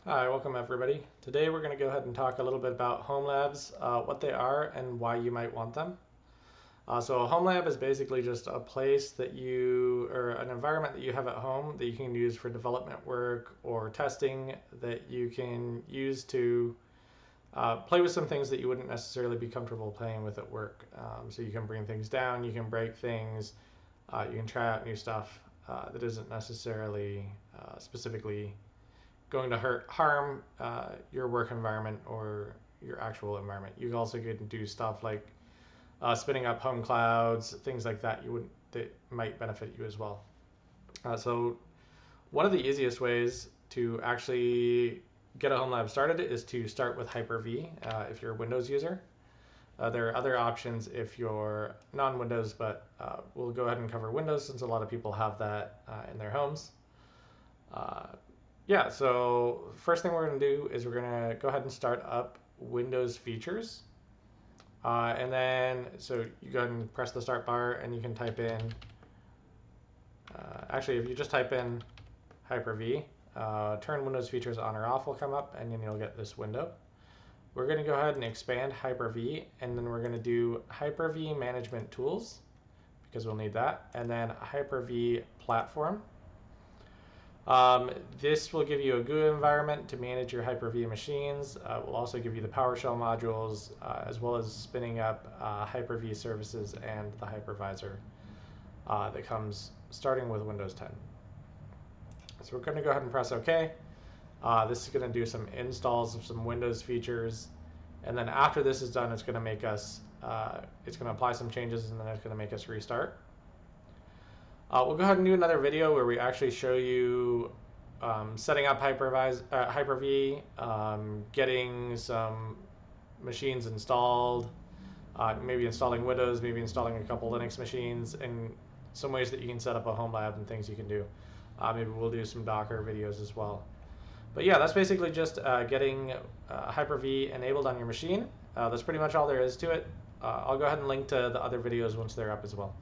Hi, welcome everybody. Today we're going to go ahead and talk a little bit about home labs, what they are and why you might want them. So a home lab is basically just a place that or an environment that you have at home that you can use for development work or testing that you can use to play with some things that you wouldn't necessarily be comfortable playing with at work. So you can bring things down, you can break things, you can try out new stuff that isn't necessarily specifically going to harm your work environment or your actual environment. You also can do stuff like spinning up home clouds, things like that that might benefit you as well. So one of the easiest ways to actually get a home lab started is to start with Hyper-V if you're a Windows user. There are other options if you're non-Windows, but we'll go ahead and cover Windows since a lot of people have that in their homes. Yeah, so first thing we're going to do is we're going to go ahead and start up Windows features. And then, so you go ahead and press the start bar and you can type in, actually if you just type in Hyper-V, turn Windows features on or off will come up and then you'll get this window. We're going to go ahead and expand Hyper-V and then we're going to do Hyper-V management tools because we'll need that, and then Hyper-V platform. This will give you a GUI environment to manage your Hyper-V machines. Will also give you the PowerShell modules, as well as spinning up Hyper-V services and the hypervisor that comes starting with Windows 10. So we're going to go ahead and press OK. This is going to do some installs of some Windows features, and then after this is done, it's going to make us, it's going to apply some changes, and then it's going to make us restart. We'll go ahead and do another video where we actually show you setting up Hyper-V, getting some machines installed, maybe installing Windows, maybe installing a couple Linux machines, and some ways that you can set up a home lab and things you can do. Maybe we'll do some Docker videos as well. But yeah, that's basically just getting Hyper-V enabled on your machine. That's pretty much all there is to it. I'll go ahead and link to the other videos once they're up as well.